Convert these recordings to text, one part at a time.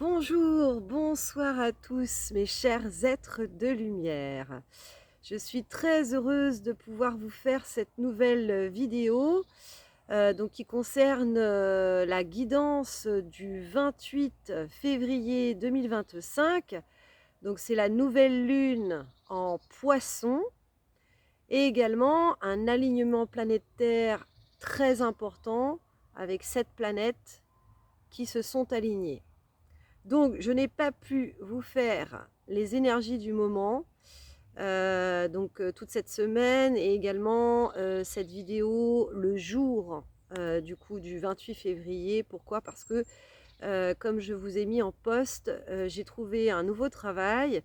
Bonjour, bonsoir à tous mes chers êtres de lumière. Je suis très heureuse de pouvoir vous faire cette nouvelle vidéo qui concerne la guidance du 28 février 2025. Donc c'est la nouvelle lune en Poisson et également un alignement planétaire très important avec 7 planètes qui se sont alignées. Donc, je n'ai pas pu vous faire les énergies du moment, toute cette semaine et également cette vidéo le jour du 28 février. Pourquoi? Parce que comme je vous ai mis en post, j'ai trouvé un nouveau travail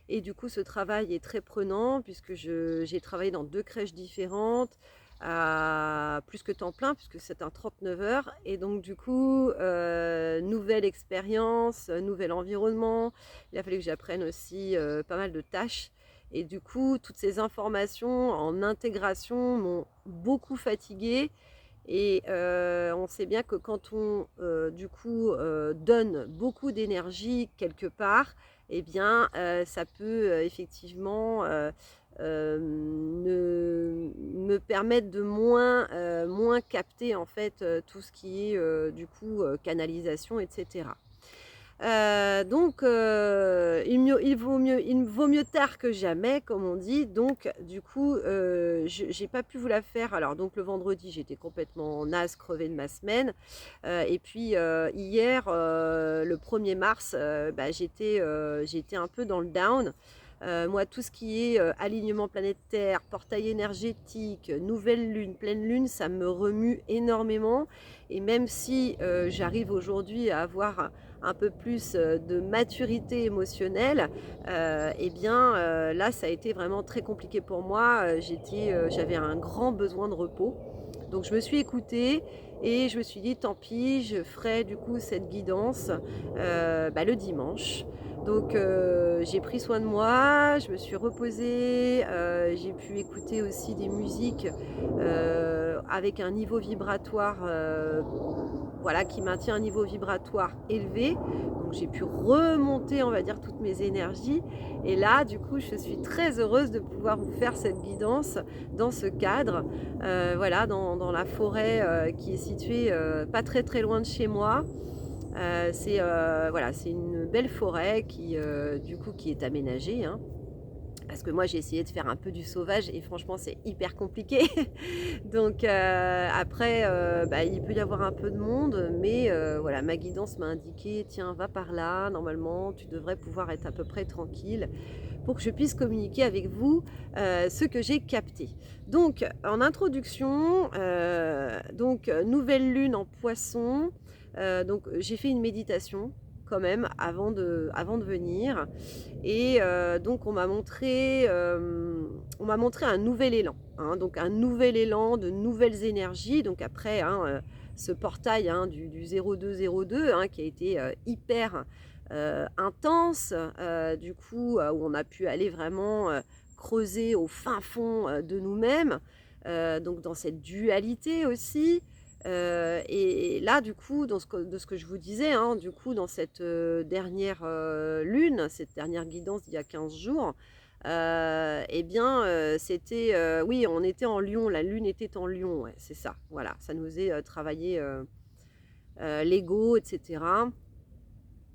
et du coup ce travail est très prenant puisque j'ai travaillé dans 2 crèches différentes à plus que temps plein puisque c'est un 39 heures et donc du coup, nouvelle expérience, nouvel environnement. Il a fallu que j'apprenne aussi, pas mal de tâches et du coup toutes ces informations en intégration m'ont beaucoup fatiguée et on sait bien que quand on, donne beaucoup d'énergie quelque part et bien, ça peut, effectivement, me permettre de moins capter en fait, tout ce qui est, canalisation et cetera. Il vaut mieux tard que jamais, comme on dit. Donc du coup, je j'ai pas pu vous la faire. Alors donc le vendredi, j'étais complètement naze, crevée de ma semaine, et puis, hier, le 1er mars, j'étais un peu dans le down. Moi, tout ce qui est, alignement planétaire, portail énergétique, nouvelle lune, pleine lune, ça me remue énormément et même si, j'arrive aujourd'hui à avoir un peu plus, de maturité émotionnelle, là, ça a été vraiment très compliqué pour moi. J'avais un grand besoin de repos. Donc je me suis écoutée et je me suis dit: «Tant pis, je ferai du coup cette guidance, le dimanche». Donc j'ai pris soin de moi, je me suis reposée, j'ai pu écouter aussi des musiques, avec un niveau vibratoire, qui maintient un niveau vibratoire élevé. Donc j'ai pu remonter, on va dire, toutes mes énergies et là, du coup, je suis très heureuse de pouvoir vous faire cette guidance dans ce cadre, dans la forêt, qui est située, pas très, très loin de chez moi. C'est une belle forêt qui est aménagée, hein. Parce que moi, j'ai essayé de faire un peu du sauvage et franchement, c'est hyper compliqué. Donc après, il peut y avoir un peu de monde, mais ma guidance m'a indiqué: «Tiens, va par là, normalement, tu devrais pouvoir être à peu près tranquille», pour que je puisse communiquer avec vous, ce que j'ai capté. Donc en introduction, nouvelle lune en Poisson, j'ai fait une méditation quand même avant de venir et donc on m'a montré un nouvel élan, hein, donc un nouvel élan de nouvelles énergies, donc après, hein, ce portail, hein, du 0202, hein, qui a été, hyper, intense, où on a pu aller vraiment, creuser au fin fond, de nous-mêmes, donc dans cette dualité aussi. Et là, du coup, de ce que je vous disais, hein, du coup, dans cette, dernière, lune, cette dernière guidance d'il y a 15 jours, c'était, oui, on était en Lion, la lune était en Lion, ouais, c'est ça, voilà. Ça nous faisait, travailler, l'ego et cetera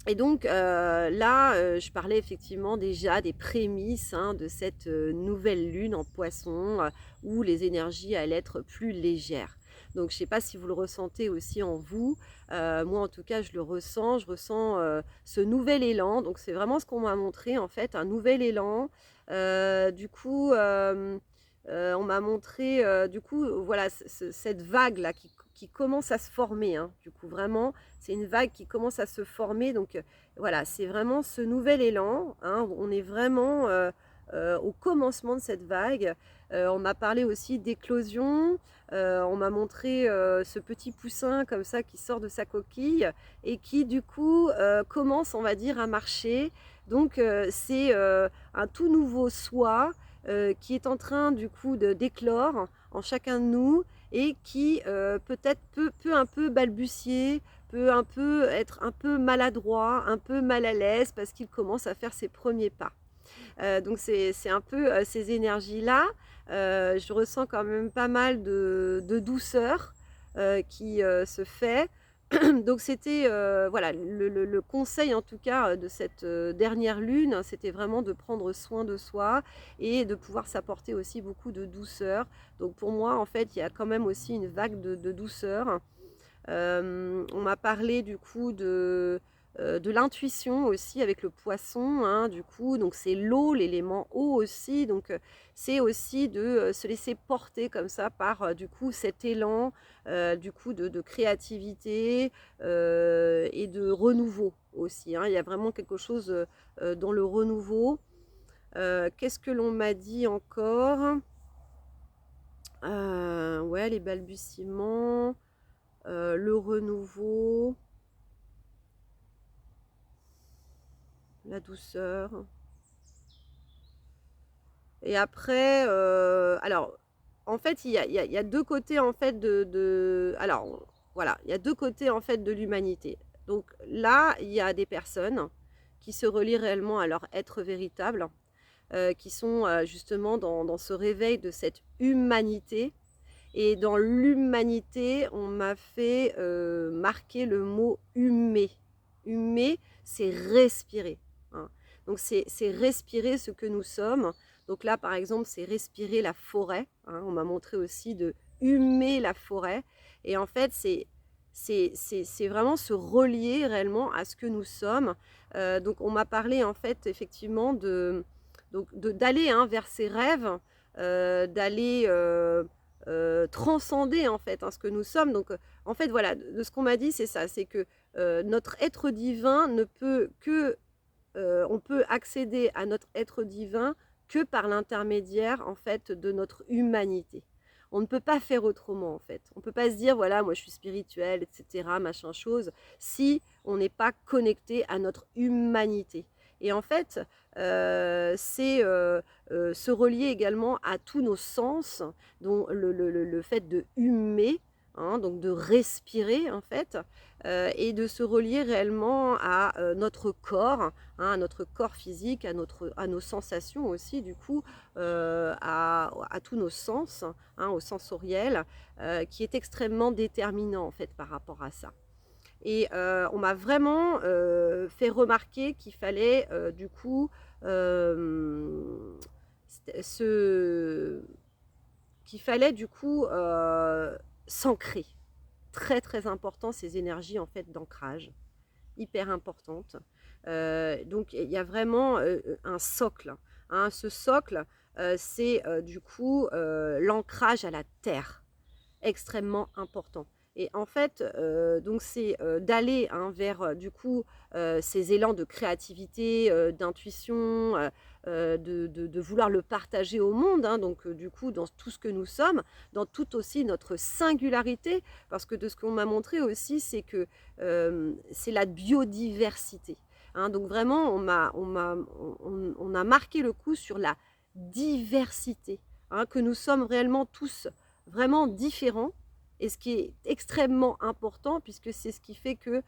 et donc là, je parlais effectivement déjà des prémices, hein, de cette, nouvelle lune en Poisson, où les énergies allaient être plus légères. Donc je ne sais pas si vous le ressentez aussi en vous, moi en tout cas je ressens, ce nouvel élan. Donc c'est vraiment ce qu'on m'a montré en fait, un nouvel élan. On m'a montré, voilà, cette vague-là qui commence à se former, hein. Du coup vraiment, c'est une vague qui commence à se former donc voilà, c'est vraiment ce nouvel élan, hein. On est vraiment, au commencement de cette vague. On m'a parlé aussi d'éclosion, on m'a montré, ce petit poussin comme ça qui sort de sa coquille et qui du coup, commence on va dire à marcher. Donc c'est, un tout nouveau soi, qui est en train du coup de d'éclore en chacun de nous et qui, peut-être peut un peu balbutier, peut être un peu maladroit, un peu mal à l'aise parce qu'il commence à faire ses premiers pas. Donc c'est un peu, ces énergies-là. Je ressens quand même pas mal de douceur, qui, se fait. Donc c'était, voilà, le conseil en tout cas, de cette, dernière lune, hein, c'était vraiment de prendre soin de soi et de pouvoir s'apporter aussi beaucoup de douceur. Donc pour moi, en fait, il y a quand même aussi une vague de douceur. On m'a parlé du coup de l'intuition aussi avec le poisson, hein, du coup, donc c'est l'eau, l'élément eau aussi, donc c'est aussi de, se laisser porter comme ça par, du coup, cet élan, du coup de créativité, et de renouveau aussi, hein. Il y a vraiment quelque chose, dans le renouveau. Qu'est-ce que l'on m'a dit encore? Ouais, les balbutiements. Le renouveau, la douceur et après, alors, en fait, il y a 2 côtés, en fait, alors, voilà, il y a 2 côtés, en fait, de l'humanité. Donc là, il y a des personnes qui se relient réellement à leur être véritable, qui sont, justement dans ce réveil de cette humanité et dans l'humanité, on m'a fait, marquer le mot «humer». Humer, c'est respirer, hein. Donc c'est respirer ce que nous sommes. Donc là, par exemple, c'est respirer la forêt, hein. On m'a montré aussi de humer la forêt et en fait, c'est vraiment se relier réellement à ce que nous sommes. Donc on m'a parlé, en fait, effectivement d'aller, hein, vers ses rêves, d'aller, transcender en fait, hein, ce que nous sommes. Donc, en fait, voilà, de ce qu'on m'a dit, c'est ça, c'est que notre être divin ne peut que, on peut accéder à notre être divin que par l'intermédiaire en fait de notre humanité. On ne peut pas faire autrement en fait. On ne peut pas se dire voilà, moi je suis spirituel, etc., machin chose, si on n'est pas connecté à notre humanité. Et en fait, c'est se relier également à tous nos sens, dont le fait de humer, hein, donc de respirer en fait, et de se relier réellement à notre corps, hein, à notre corps physique, à nos sensations aussi du coup, à tous nos sens, hein, au sensoriel, qui est extrêmement déterminant en fait par rapport à ça. Et on m'a vraiment, fait remarquer qu'il fallait, du coup, st se qu'il fallait du coup, s'ancrer. Très, très important ces énergies en fait d'ancrage, hyper importantes. Donc il y a vraiment, un socle, hein. Ce socle, c'est, du coup, l'ancrage à la terre. Extrêmement important et en fait, donc c'est, d'aller, hein, vers, du coup, ces élans de créativité, d'intuition, de vouloir le partager au monde, hein, donc du coup, dans tout ce que nous sommes, dans toute aussi notre singularité. Parce que de ce qu'on m'a montré aussi, c'est que, c'est la biodiversité, hein. Donc vraiment, on a marqué le coup sur la diversité, hein, que nous sommes réellement tous vraiment différents et ce qui est extrêmement important puisque c'est ce qui fait que,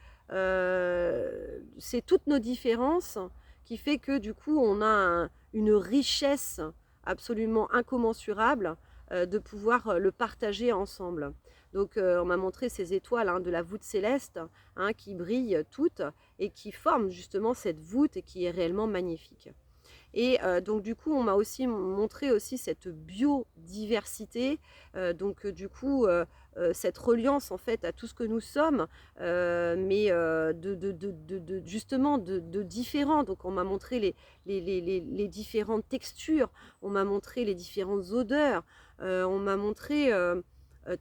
c'est toutes nos différences qui fait que du coup on a une richesse absolument incommensurable, de pouvoir, le partager ensemble. Donc, on m'a montré ces étoiles, hein, de la voûte céleste, hein, qui brillent toutes et qui forment justement cette voûte et qui est réellement magnifique. Et donc du coup, on m'a aussi montré aussi cette biodiversité, donc du coup, cette reliance en fait à tout ce que nous sommes, mais de justement de différents. Donc on m'a montré les différentes textures, on m'a montré les différentes odeurs, on m'a montré,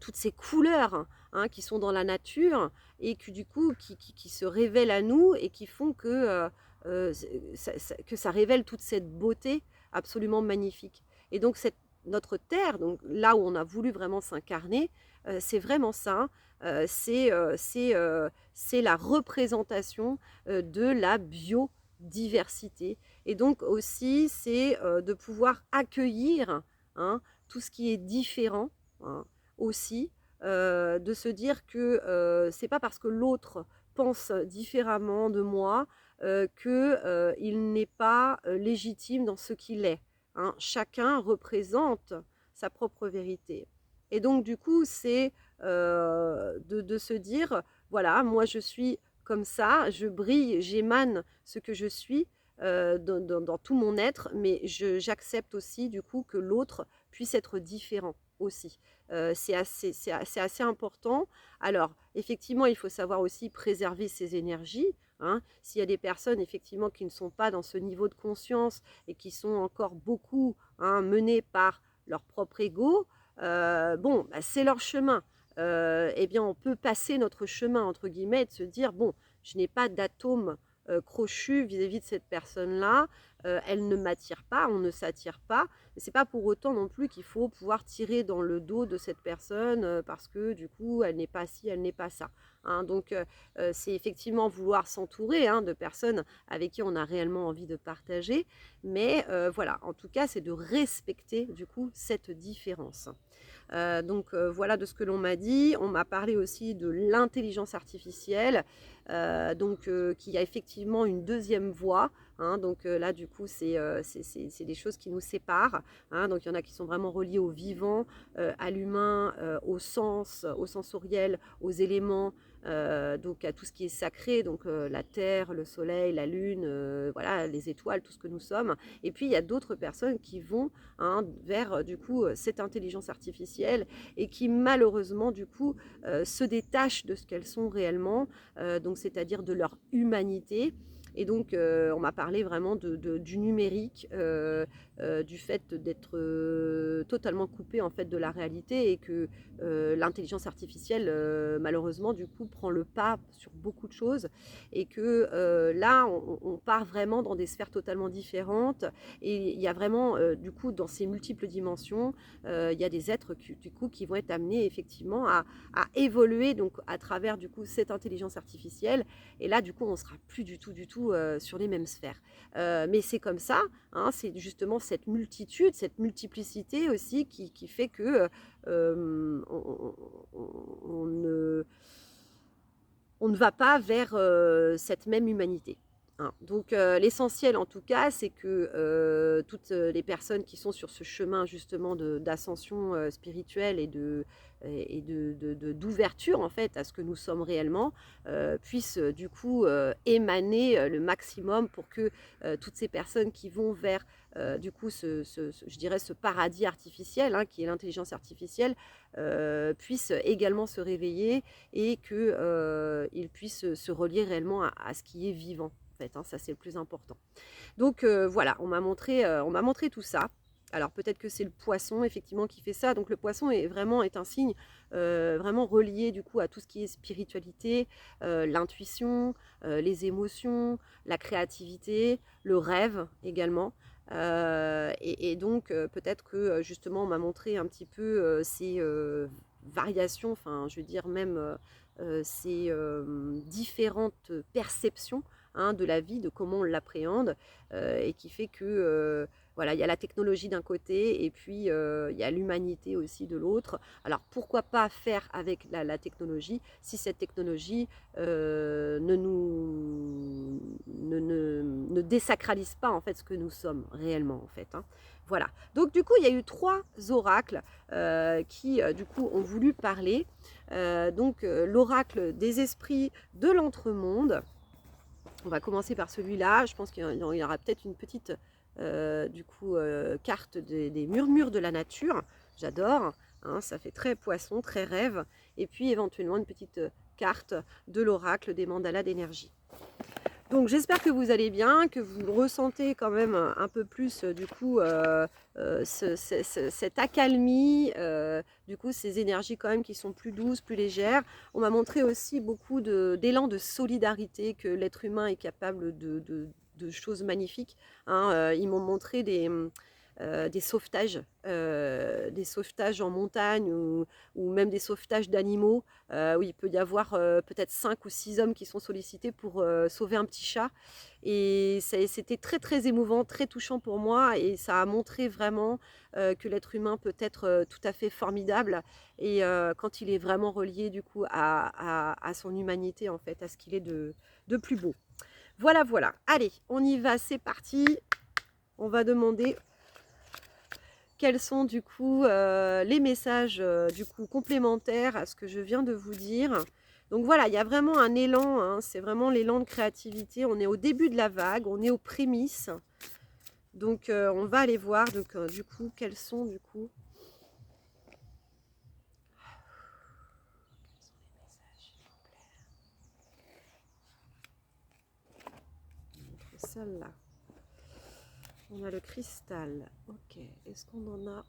toutes ces couleurs, hein, qui sont dans la nature et que du coup qui se révèlent à nous et qui font que, que ça révèle toute cette beauté absolument magnifique. Et donc notre terre, donc là où on a voulu vraiment s'incarner, c'est vraiment ça, c'est la représentation, de la biodiversité et donc aussi c'est, de pouvoir accueillir, hein, tout ce qui est différent, hein, aussi, de se dire que c'est pas parce que l'autre pense différemment de moi qu'il n'est pas légitime dans ce qu'il est. Hein. Chacun représente sa propre vérité. Et donc, du coup, c'est de se dire, voilà, moi je suis comme ça, je brille, j'émane ce que je suis dans tout mon être, mais j'accepte aussi, du coup, que l'autre puisse être différent aussi. C'est assez important. Alors, effectivement, il faut savoir aussi préserver ses énergies. Hein. S'il y a des personnes, effectivement, qui ne sont pas dans ce niveau de conscience et qui sont encore beaucoup menées par leur propre ego, bon, bah, c'est leur chemin. Eh bien, on peut passer notre chemin, entre guillemets, et de se dire, bon, je n'ai pas d'atome crochu vis-à-vis de cette personne-là, elle ne m'attire pas, on ne s'attire pas. Mais c'est pas pour autant non plus qu'il faut pouvoir tirer dans le dos de cette personne parce que du coup, elle n'est pas ci, elle n'est pas ça. Hein. Donc, c'est effectivement vouloir s'entourer de personnes avec qui on a réellement envie de partager. Mais voilà, en tout cas, c'est de respecter du coup cette différence. Donc voilà de ce que l'on m'a dit. On m'a parlé aussi de l'intelligence artificielle, qui a effectivement une deuxième voix. Hein, donc là, du coup, c'est des choses qui nous séparent. Hein, donc il y en a qui sont vraiment reliés au vivant, à l'humain, au sens, au sensoriel, aux éléments, donc à tout ce qui est sacré, donc la terre, le soleil, la lune, voilà, les étoiles, tout ce que nous sommes. Et puis il y a d'autres personnes qui vont vers du coup cette intelligence artificielle et qui malheureusement du coup se détachent de ce qu'elles sont réellement, donc c'est-à-dire de leur humanité. Et donc, on m'a parlé vraiment du numérique, du fait d'être totalement coupé en fait de la réalité et que l'intelligence artificielle, malheureusement, du coup, prend le pas sur beaucoup de choses et que là, on part vraiment dans des sphères totalement différentes et il y a vraiment, du coup, dans ces multiples dimensions, il y a des êtres du coup qui vont être amenés effectivement à évoluer donc à travers du coup cette intelligence artificielle et là, du coup, on sera plus du tout sur les mêmes sphères. Mais c'est comme ça, hein, c'est justement cette multitude, cette multiplicité aussi qui fait que on ne va pas vers cette même humanité. Hein. Donc l'essentiel en tout cas, c'est que toutes les personnes qui sont sur ce chemin justement d'ascension spirituelle et d'ouverture en fait à ce que nous sommes réellement, puissent du coup émaner le maximum pour que toutes ces personnes qui vont vers du coup je dirais ce paradis artificiel qui est l'intelligence artificielle puissent également se réveiller et qu'ils puissent se relier réellement à ce qui est vivant. En fait, ça c'est le plus important. Donc voilà, on m'a montré tout ça. Alors peut-être que c'est le poisson effectivement qui fait ça. Donc le poisson est un signe vraiment relié du coup à tout ce qui est spiritualité, l'intuition, les émotions, la créativité, le rêve également. Et donc peut-être que justement on m'a montré un petit peu ces variations, enfin je veux dire même ces différentes perceptions de la vie, de comment on l'appréhende, et qui fait que voilà, il y a la technologie d'un côté et puis il y a l'humanité aussi de l'autre. Alors pourquoi pas faire avec la technologie si cette technologie ne désacralise pas en fait ce que nous sommes réellement en fait. Voilà. Donc du coup il y a eu 3 oracles qui du coup ont voulu parler. L'oracle des esprits de l'entremonde. On va commencer par celui-là. Je pense qu'il y aura peut-être une petite carte des murmures de la nature. J'adore. Ça fait très poisson, très rêve. Et puis éventuellement une petite carte de l'oracle des mandalas d'énergie. Donc j'espère que vous allez bien, que vous ressentez quand même un peu plus du coup cette accalmie, du coup ces énergies quand même qui sont plus douces, plus légères. On m'a montré aussi beaucoup d'élan de solidarité, que l'être humain est capable de choses magnifiques. Ils m'ont montré des sauvetages en montagne ou même des sauvetages d'animaux, où il peut y avoir peut-être 5 ou 6 hommes qui sont sollicités pour sauver un petit chat. Et c'était très très émouvant, très touchant pour moi, et ça a montré vraiment que l'être humain peut être tout à fait formidable, et quand il est vraiment relié du coup à son humanité, en fait, à ce qu'il est de plus beau. Voilà, voilà. Allez, on y va, c'est parti. On va demander quels sont du coup les messages du coup complémentaires à ce que je viens de vous dire. Donc voilà, il y a vraiment un élan, hein, c'est vraiment l'élan de créativité. On est au début de la vague, on est aux prémices. Donc on va aller voir donc, du coup quels sont du coup celle-là. On a le cristal. Ok, est-ce qu'on en a?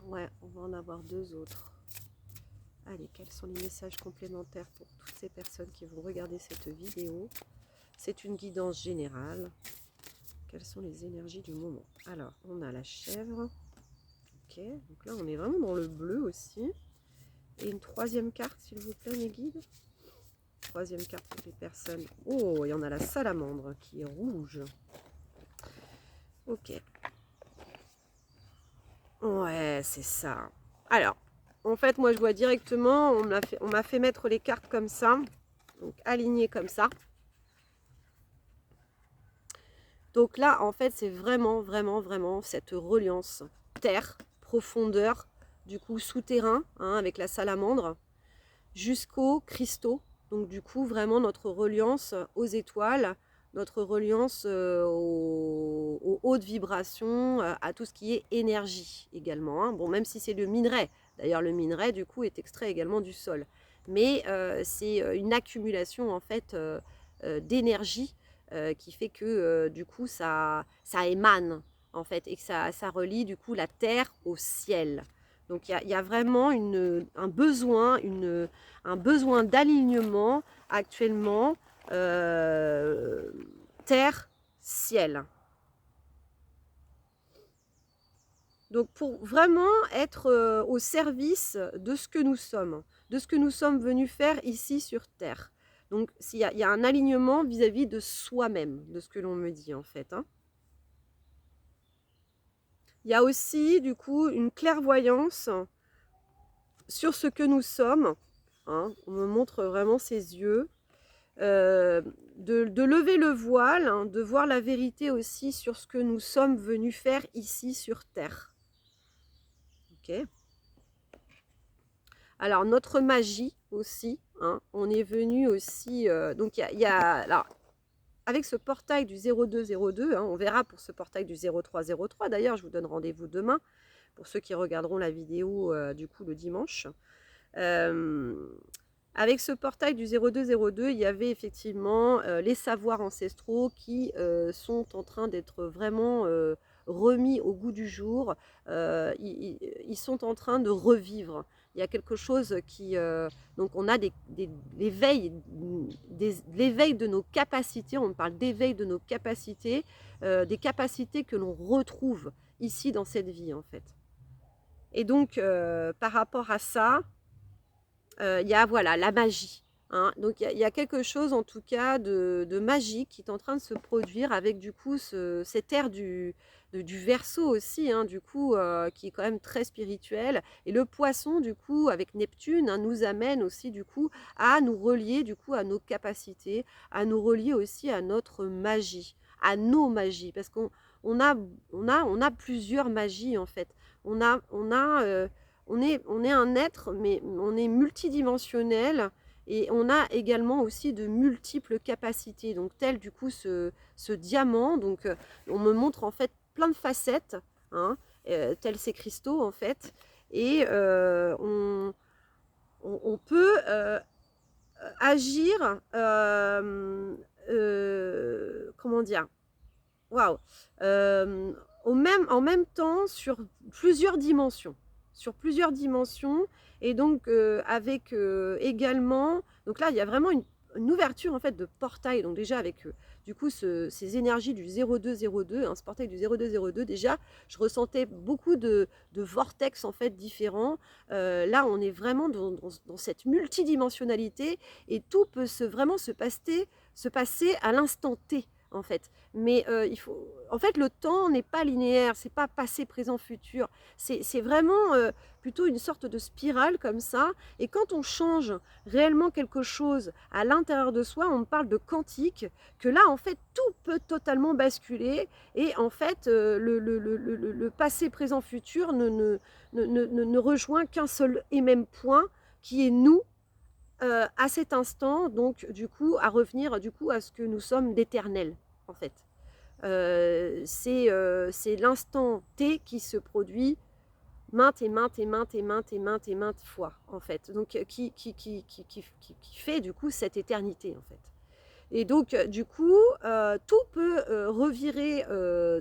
Ouais, on va en avoir 2 autres. Allez, quels sont les messages complémentaires pour toutes ces personnes qui vont regarder cette vidéo? C'est une guidance générale. Quelles sont les énergies du moment? Alors, on a la chèvre. Ok, donc là, on est vraiment dans le bleu aussi. Et une 3e carte, s'il vous plaît, mes guides. 3e carte pour les personnes. Oh, il y en a la salamandre qui est rouge. Ok. Ouais, c'est ça. Alors, en fait, moi, je vois directement, on m'a fait mettre les cartes comme ça, donc alignées comme ça. Donc là, en fait, c'est vraiment, vraiment, vraiment cette reliance terre, profondeur, du coup souterrain, hein, avec la salamandre, jusqu'aux cristaux. Donc du coup, vraiment notre reliance aux étoiles, notre reliance aux hautes vibrations, à tout ce qui est énergie également, hein. Bon, même si c'est le minerai. D'ailleurs, le minerai, du coup, est extrait également du sol. Mais c'est une accumulation, en fait, d'énergie qui fait que, du coup, ça émane, en fait, et que ça relie, du coup, la terre au ciel. Donc, il y a vraiment un besoin d'alignement actuellement, terre-ciel. Donc pour vraiment être au service de ce que nous sommes, de ce que nous sommes venus faire ici sur Terre. Donc il y a un alignement vis-à-vis de soi-même, de ce que l'on me dit en fait, hein. Il y a aussi du coup une clairvoyance sur ce que nous sommes, hein. On me montre vraiment ses yeux. De lever le voile, hein, de voir la vérité aussi sur ce que nous sommes venus faire ici sur Terre. Ok. Alors, notre magie aussi, hein, on est venu aussi. Donc, alors, avec ce portail du 0202, hein, on verra pour ce portail du 0303. D'ailleurs, je vous donne rendez-vous demain pour ceux qui regarderont la vidéo du coup le dimanche. Avec ce portail du 0202, il y avait effectivement les savoirs ancestraux qui sont en train d'être vraiment remis au goût du jour. Ils sont en train de revivre. Il y a quelque chose qui... donc on a l'éveil de nos capacités, on parle d'éveil de nos capacités, des capacités que l'on retrouve ici dans cette vie en fait. Et donc par rapport à ça, il y a voilà, la magie, hein. Donc il y a quelque chose en tout cas de magique qui est en train de se produire avec du coup cette ère du Verseau aussi, hein, du coup, qui est quand même très spirituel. Et le poisson, du coup, avec Neptune, hein, nous amène aussi du coup à nous relier du coup à nos capacités, à nous relier aussi à notre magie, à nos magies, parce qu'on a plusieurs magies en fait. On est un être, mais on est multidimensionnel et on a également aussi de multiples capacités. Donc, tel du coup ce diamant, donc on me montre en fait plein de facettes, hein, tels ces cristaux en fait. Et on peut agir, comment dire, waouh, en même temps sur plusieurs dimensions. Sur plusieurs dimensions. Et donc, avec également... Donc là, il y a vraiment une ouverture en fait de portail. Donc déjà avec du coup ces énergies du 0202, hein, ce portail du 0202, déjà je ressentais beaucoup de vortex en fait différents. Là on est vraiment dans cette multidimensionnalité et tout peut vraiment se passer à l'instant T en fait. Mais il faut, en fait, le temps n'est pas linéaire, c'est pas passé, présent, futur. C'est vraiment plutôt une sorte de spirale comme ça. Et quand on change réellement quelque chose à l'intérieur de soi, on parle de quantique, que là, en fait, tout peut totalement basculer. Et en fait, le passé, présent, futur ne rejoint qu'un seul et même point, qui est nous, à cet instant, donc du coup, à revenir du coup à ce que nous sommes d'éternel, en fait. C'est l'instant T qui se produit maintes et maintes et maintes et maintes et maintes et maintes fois, en fait. Donc, qui fait, du coup, cette éternité, en fait. Et donc, du coup, tout peut revirer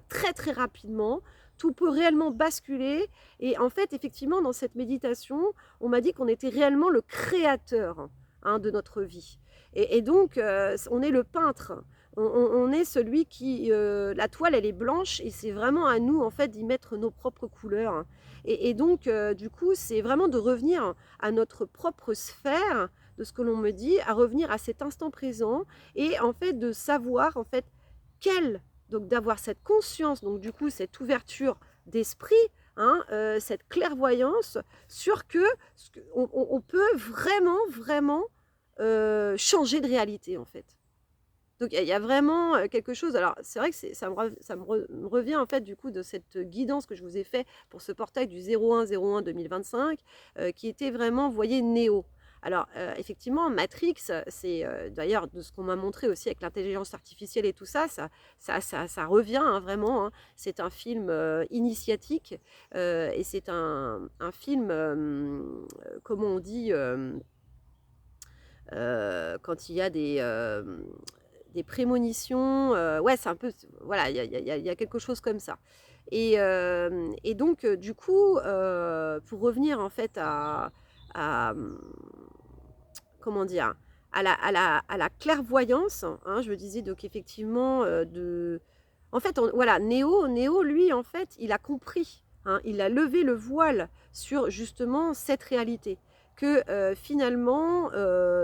très, très rapidement. Tout peut réellement basculer. Et en fait, effectivement, dans cette méditation, on m'a dit qu'on était réellement le créateur, hein, de notre vie. Et donc, on est le peintre. On est celui qui... la toile, elle est blanche et c'est vraiment à nous, en fait, d'y mettre nos propres couleurs, hein. Et donc, du coup, c'est vraiment de revenir à notre propre sphère, de ce que l'on me dit, à revenir à cet instant présent et en fait de savoir en fait donc d'avoir cette conscience, donc du coup cette ouverture d'esprit, hein, cette clairvoyance sur on peut vraiment changer de réalité en fait. Donc il y a vraiment quelque chose. Alors c'est vrai que me revient en fait du coup de cette guidance que je vous ai fait pour ce portail du 01 2025 qui était vraiment, vous voyez, Néo. Alors effectivement, Matrix, c'est d'ailleurs de ce qu'on m'a montré aussi avec l'intelligence artificielle et tout ça, ça revient, hein, vraiment, hein. C'est un film initiatique et c'est un film, comment on dit, quand il y a des prémonitions, ouais, c'est un peu, voilà, il y a quelque chose comme ça. Et donc, du coup, pour revenir en fait à, comment dire, à la clairvoyance, hein, je me disais donc effectivement, en fait, voilà, Néo, lui, en fait, il a compris, hein, il a levé le voile sur justement cette réalité. Que finalement,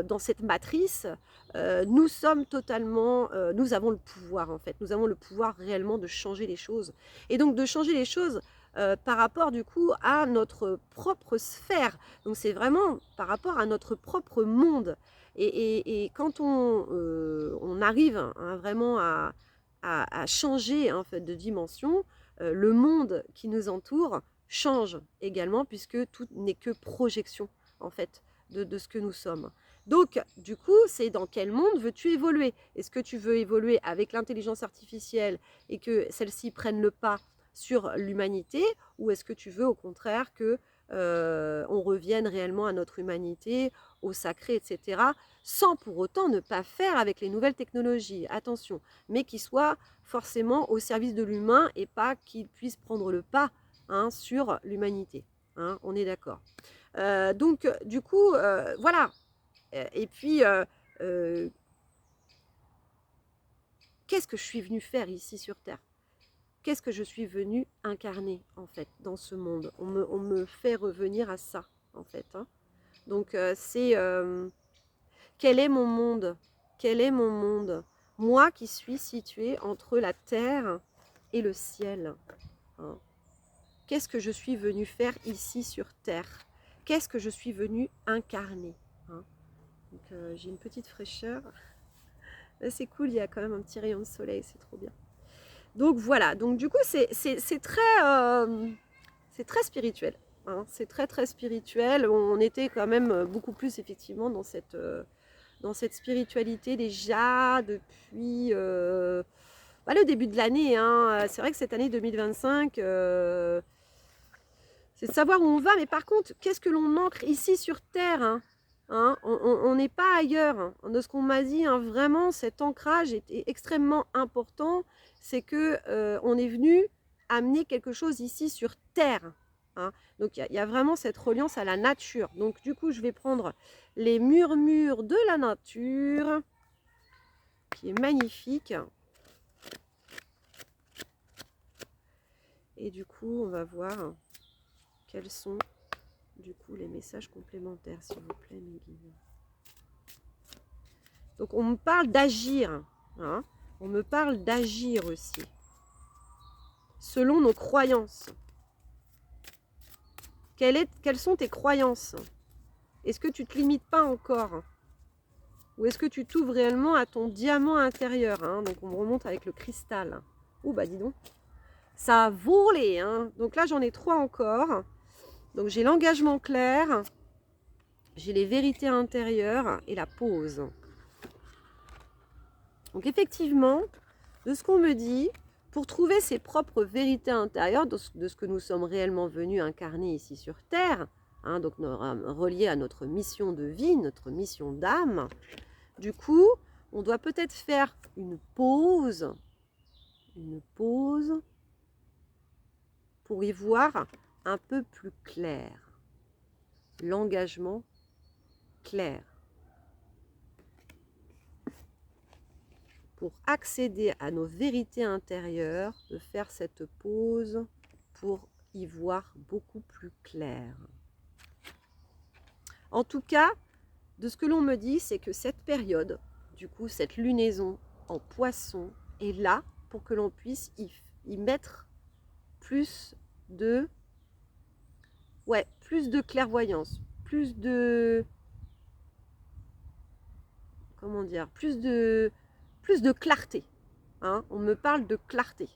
dans cette matrice, nous sommes totalement, nous avons le pouvoir en fait, nous avons le pouvoir réellement de changer les choses. Et donc de changer les choses par rapport du coup à notre propre sphère. Donc c'est vraiment par rapport à notre propre monde. Et quand on arrive, hein, vraiment à changer en fait de dimension, le monde qui nous entoure change également puisque tout n'est que projection en fait de ce que nous sommes. Donc, du coup, c'est dans quel monde veux-tu évoluer? Est-ce que tu veux évoluer avec l'intelligence artificielle et que celle-ci prenne le pas sur l'humanité, ou est-ce que tu veux au contraire que on revienne réellement à notre humanité, au sacré, etc., sans pour autant ne pas faire avec les nouvelles technologies, attention, mais qui soit forcément au service de l'humain et pas qu'il puisse prendre le pas, hein, sur l'humanité, hein, on est d'accord. Donc, du coup, voilà. Et puis, qu'est-ce que je suis venue faire ici sur Terre? Qu'est-ce que je suis venue incarner, en fait, dans ce monde? On me fait revenir à ça, en fait, hein. Donc, quel est mon monde? Quel est mon monde? Moi qui suis située entre la terre et le ciel, hein. Qu'est-ce que je suis venue faire ici sur Terre? Qu'est-ce que je suis venue incarner, hein? Donc, j'ai une petite fraîcheur. Là, c'est cool, il y a quand même un petit rayon de soleil, c'est trop bien. Donc voilà, donc du coup, c'est très spirituel, hein. C'est très très spirituel. On était quand même beaucoup plus effectivement dans cette spiritualité déjà depuis le début de l'année, hein. C'est vrai que cette année 2025, c'est de savoir où on va, mais par contre, qu'est-ce que l'on ancre ici sur Terre, hein, hein, on n'est pas ailleurs, hein. De ce qu'on m'a dit, hein, vraiment, cet ancrage est extrêmement important. C'est que on est venu amener quelque chose ici sur Terre, hein. Donc il y a vraiment cette reliance à la nature. Donc du coup, je vais prendre les murmures de la nature, qui est magnifique. Et du coup, on va voir quels sont du coup les messages complémentaires, s'il vous plaît, mes guides. Donc on me parle d'agir, hein. On me parle d'agir aussi, selon nos croyances. Quelles sont tes croyances? Est-ce que tu ne te limites pas encore? Ou est-ce que tu t'ouvres réellement à ton diamant intérieur, hein? Donc on remonte avec le cristal. Oh bah dis donc, ça a volé, hein. Donc là j'en ai 3 encore. Donc j'ai l'engagement clair, j'ai les vérités intérieures et la pause. Donc effectivement, de ce qu'on me dit, pour trouver ses propres vérités intérieures, de ce que nous sommes réellement venus incarner ici sur Terre, hein, donc relié à notre mission de vie, notre mission d'âme, du coup, on doit peut-être faire une pause pour y voir un peu plus clair. L'engagement clair. Pour accéder à nos vérités intérieures, de faire cette pause pour y voir beaucoup plus clair. En tout cas, de ce que l'on me dit, c'est que cette période, du coup, cette lunaison en poisson est là pour que l'on puisse y mettre plus de, plus de clairvoyance, plus de, comment dire, plus de clarté. Hein, on me parle de clarté.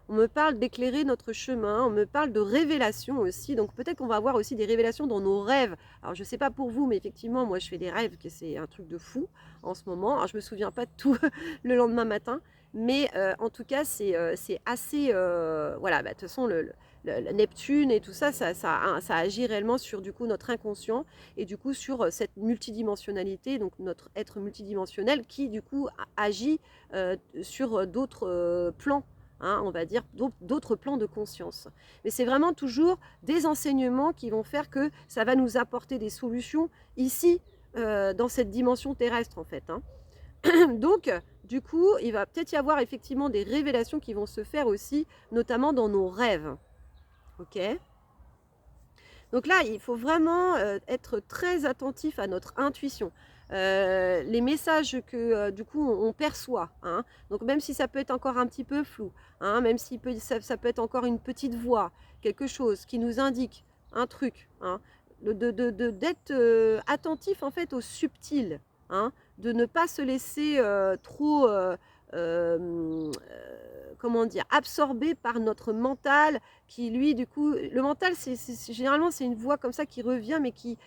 On me parle d'éclairer notre chemin, on me parle de révélations aussi. Donc peut-être qu'on va avoir aussi des révélations dans nos rêves. Alors je ne sais pas pour vous, mais effectivement, moi je fais des rêves, que c'est un truc de fou en ce moment. Alors je ne me souviens pas de tout le lendemain matin. Mais en tout cas, c'est assez... voilà, bah, de toute façon, le Neptune et tout ça, ça agit réellement sur du coup notre inconscient et du coup sur cette multidimensionnalité, donc notre être multidimensionnel qui du coup agit sur d'autres plans. Hein, on va dire d'autres plans de conscience. Mais c'est vraiment toujours des enseignements qui vont faire que ça va nous apporter des solutions ici, dans cette dimension terrestre en fait. Hein. Donc, du coup, il va peut-être y avoir effectivement des révélations qui vont se faire aussi, notamment dans nos rêves. Ok ? Donc là, il faut vraiment être très attentif à notre intuition. Les messages que du coup on perçoit, hein, donc même si ça peut être encore un petit peu flou, hein, même si ça peut être encore une petite voix, quelque chose qui nous indique un truc, hein, d'être attentif en fait au subtil, hein, de ne pas se laisser trop comment dire, absorbé par notre mental qui lui du coup, le mental généralement c'est une voix comme ça qui revient mais qui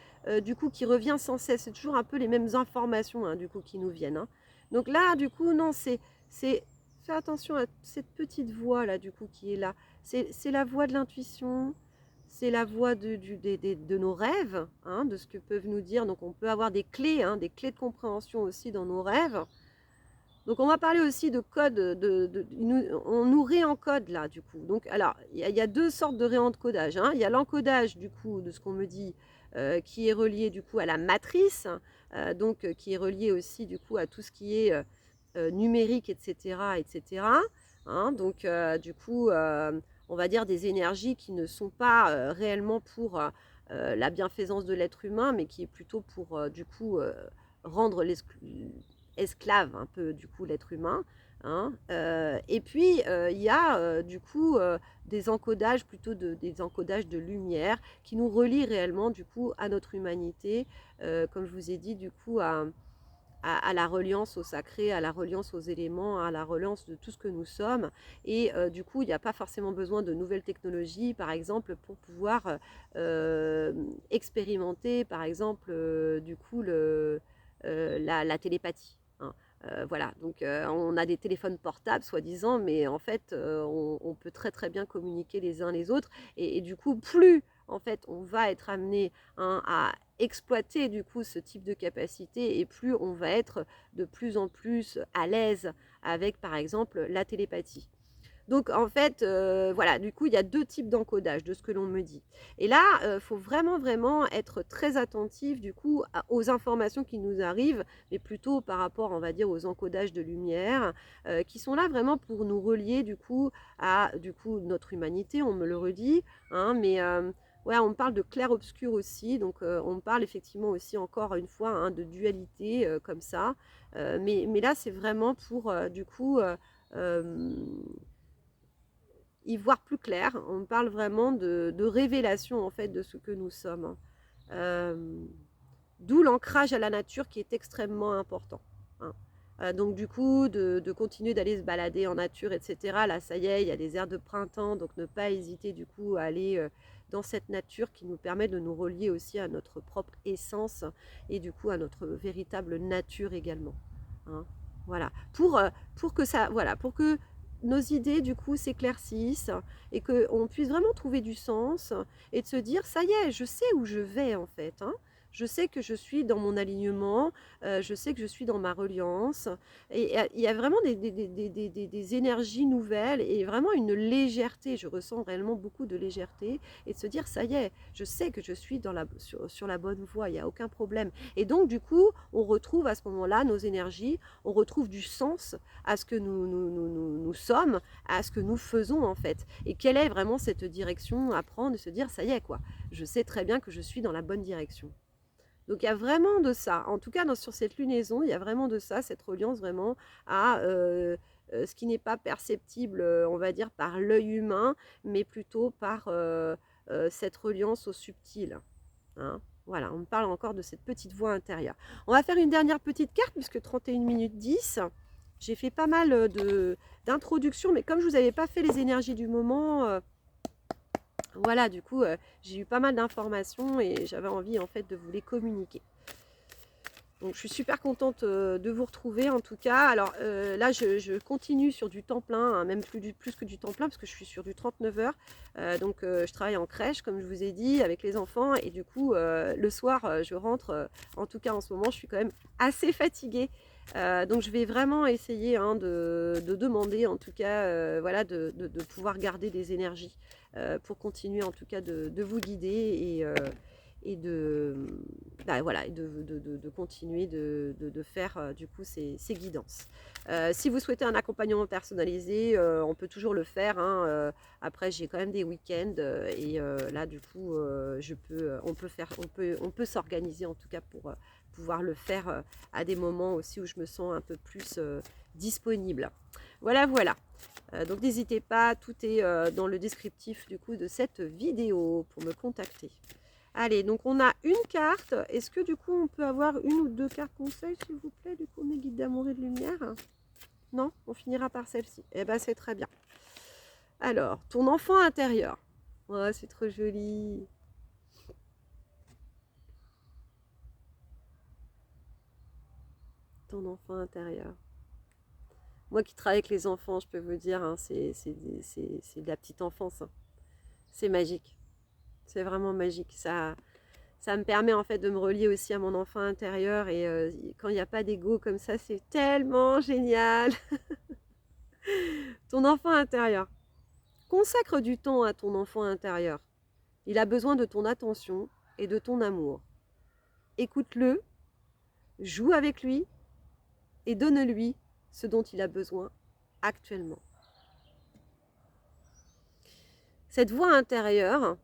du coup qui revient sans cesse, c'est toujours un peu les mêmes informations hein, du coup qui nous viennent. Hein. Donc là du coup non c'est fais attention à cette petite voix là du coup qui est là, c'est la voix de l'intuition, c'est la voix de nos rêves, hein, de ce que peuvent nous dire. Donc on peut avoir des clés, hein, des clés de compréhension aussi dans nos rêves. Donc on va parler aussi de code, on nous réencode là du coup. Donc alors il y a 2 sortes de réencodage. Hein. Il y a l'encodage du coup de ce qu'on me dit qui est relié du coup à la matrice, donc qui est relié aussi du coup à tout ce qui est numérique, etc. etc. Hein. Donc du coup on va dire des énergies qui ne sont pas réellement pour la bienfaisance de l'être humain, mais qui est plutôt pour du coup rendre esclave un peu du coup l'être humain. Hein. Et puis il y a du coup des encodages plutôt des encodages de lumière qui nous relient réellement du coup à notre humanité, comme je vous ai dit du coup à la reliance au sacré, à la reliance aux éléments, à la reliance de tout ce que nous sommes. Et du coup, il n'y a pas forcément besoin de nouvelles technologies, par exemple, pour pouvoir expérimenter, par exemple, du coup, la télépathie. Hein. Voilà, donc on a des téléphones portables, soi-disant, mais en fait, on peut très très bien communiquer les uns les autres. Et du coup, plus en fait, on va être amené hein, à exploiter du coup ce type de capacité et plus on va être de plus en plus à l'aise avec, par exemple, la télépathie. Donc en fait, voilà, du coup, il y a 2 types d'encodage de ce que l'on me dit. Et là, faut vraiment, vraiment être très attentif du coup aux informations qui nous arrivent, mais plutôt par rapport, on va dire, aux encodages de lumière, qui sont là vraiment pour nous relier du coup à notre humanité, on me le redit, hein, mais ouais, on parle de clair-obscur aussi, donc on parle effectivement aussi encore une fois, hein, de dualité, comme ça. Mais là, c'est vraiment pour, du coup, hem, y voir plus clair. On parle vraiment de révélation, en fait, de ce que nous sommes, hein. Hem, D'où l'ancrage à la nature qui est extrêmement important, hein. Donc du coup, de continuer d'aller se balader en nature, et cetera. Là, ça y est, il y a des airs de printemps, donc ne pas hésiter du coup à aller, dans cette nature qui nous permet de nous relier aussi à notre propre essence et du coup à notre véritable nature également, hein. Voilà. Pour que ça voilà, pour que nos idées du coup s'éclaircissent et qu'on puisse vraiment trouver du sens et de se dire: «Ça y est, je sais où je vais en fait, hein. Je sais que je suis dans mon alignement, je sais que je suis dans ma reliance» et il y a vraiment des énergies nouvelles et vraiment une légèreté. Je ressens réellement beaucoup de légèreté et de se dire: «Ça y est, je sais que je suis sur la bonne voie, il y a aucun problème» et donc du coup, on retrouve à ce moment-là nos énergies, on retrouve du sens à ce que nous sommes, à ce que nous faisons en fait et quelle est vraiment cette direction à prendre et se dire: «Ça y est quoi, je sais très bien que je suis dans la bonne direction». Donc il y a vraiment de ça. En tout cas, sur cette lunaison, il y a vraiment de ça, cette reliance vraiment à ce qui n'est pas perceptible, on va dire, par l'œil humain, mais plutôt par cette reliance au subtil, hein. Voilà, on me parle encore de cette petite voix intérieure. On va faire une dernière petite carte, puisque 31 minutes 10. J'ai fait pas mal d'introductions, mais comme je vous avais pas fait les énergies du moment, voilà, du coup, j'ai eu pas mal d'informations et j'avais envie en fait de vous les communiquer. Donc je suis super contente de vous retrouver en tout cas. Alors là, je continue sur du temps plein, hein, même plus que du temps plein, parce que je suis sur du 39 heures. Donc je travaille en crèche, comme je vous ai dit, avec les enfants. Et du coup, le soir, je rentre. En tout cas, en ce moment, je suis quand même assez fatiguée. Donc je vais vraiment essayer, hein, de demander, en tout cas, voilà, de pouvoir garder des énergies pour continuer, en tout cas, de vous guider et de, bah, voilà, de continuer de faire du coup ces guidances. Si vous souhaitez un accompagnement personnalisé, on peut toujours le faire, hein, après, j'ai quand même des week-ends et là, du coup, on peut s'organiser en tout cas pour pouvoir le faire à des moments aussi où je me sens un peu plus disponible. Voilà, voilà. Donc n'hésitez pas, tout est dans le descriptif du coup de cette vidéo pour me contacter. Allez, donc on a une carte. Est-ce que du coup on peut avoir une ou deux cartes conseils, s'il vous plaît, du coup, mes guides d'amour et de lumière? Non, on finira par celle-ci. Eh ben c'est très bien. Alors, ton enfant intérieur. Ouais, c'est trop joli. Ton enfant intérieur. Moi qui travaille avec les enfants, je peux vous dire, hein, c'est de la petite enfance, hein. C'est magique. C'est vraiment magique. Ça me permet en fait de me relier aussi à mon enfant intérieur et quand il n'y a pas d'ego comme ça, c'est tellement génial. Ton enfant intérieur. Consacre du temps à ton enfant intérieur. Il a besoin de ton attention et de ton amour. Écoute-le, joue avec lui et donne-lui ce dont il a besoin actuellement. Cette voix intérieure,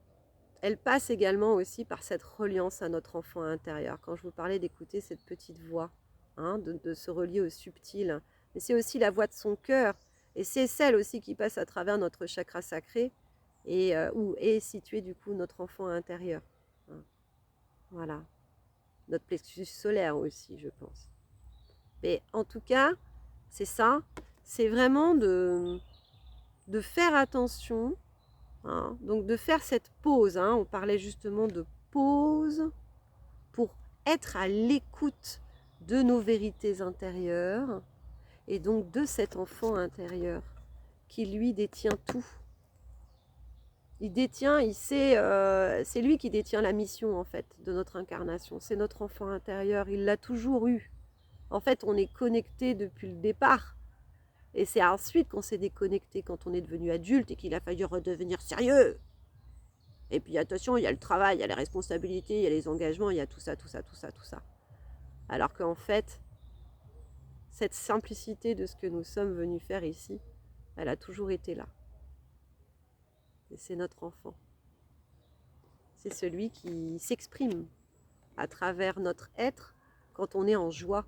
elle passe également aussi par cette reliance à notre enfant intérieur. Quand je vous parlais d'écouter cette petite voix, hein, de se relier au subtil, mais c'est aussi la voix de son cœur. Et c'est celle aussi qui passe à travers notre chakra sacré et où est situé du coup notre enfant intérieur, hein. Voilà, notre plexus solaire aussi, je pense. Mais en tout cas, c'est ça, c'est vraiment de faire attention, hein, donc de faire cette pause, hein. On parlait justement de pause pour être à l'écoute de nos vérités intérieures et donc de cet enfant intérieur qui lui détient tout. Il détient, il sait, c'est lui qui détient la mission en fait de notre incarnation. C'est notre enfant intérieur, il l'a toujours eu. En fait, on est connecté depuis le départ. Et c'est ensuite qu'on s'est déconnecté, quand on est devenu adulte et qu'il a fallu redevenir sérieux. Et puis attention, il y a le travail, il y a les responsabilités, il y a les engagements, il y a tout ça, tout ça, tout ça, tout ça. Alors qu'en fait, cette simplicité de ce que nous sommes venus faire ici, elle a toujours été là. Et c'est notre enfant. C'est celui qui s'exprime à travers notre être quand on est en joie,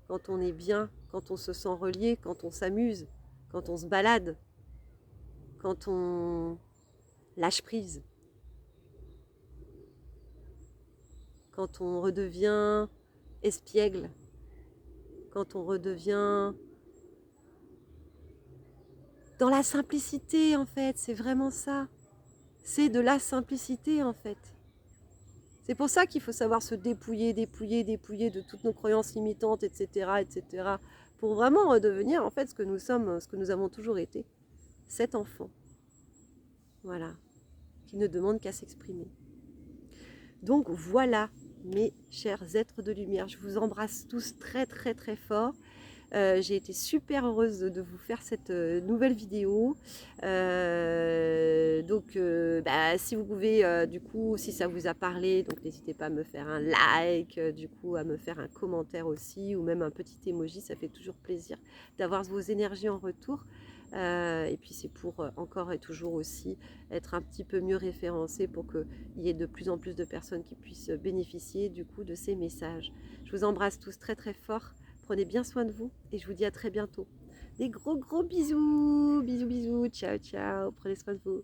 quand on est bien, quand on se sent relié, quand on s'amuse, quand on se balade, quand on lâche prise, quand on redevient espiègle, quand on redevient dans la simplicité en fait, c'est vraiment ça. C'est de la simplicité en fait. C'est pour ça qu'il faut savoir se dépouiller, dépouiller, dépouiller de toutes nos croyances limitantes, etc., etc., pour vraiment redevenir en fait ce que nous sommes, ce que nous avons toujours été, cet enfant, voilà, qui ne demande qu'à s'exprimer. Donc voilà, mes chers êtres de lumière, je vous embrasse tous très très très fort. J'ai été super heureuse de vous faire cette nouvelle vidéo. Si vous pouvez, du coup, si ça vous a parlé, donc n'hésitez pas à me faire un like, du coup, à me faire un commentaire aussi, ou même un petit emoji, ça fait toujours plaisir d'avoir vos énergies en retour. Et puis c'est pour encore et toujours aussi être un petit peu mieux référencé pour qu'il y ait de plus en plus de personnes qui puissent bénéficier du coup de ces messages. Je vous embrasse tous très très fort. Prenez bien soin de vous et je vous dis à très bientôt. Des gros bisous, bisous, bisous, ciao, ciao, prenez soin de vous.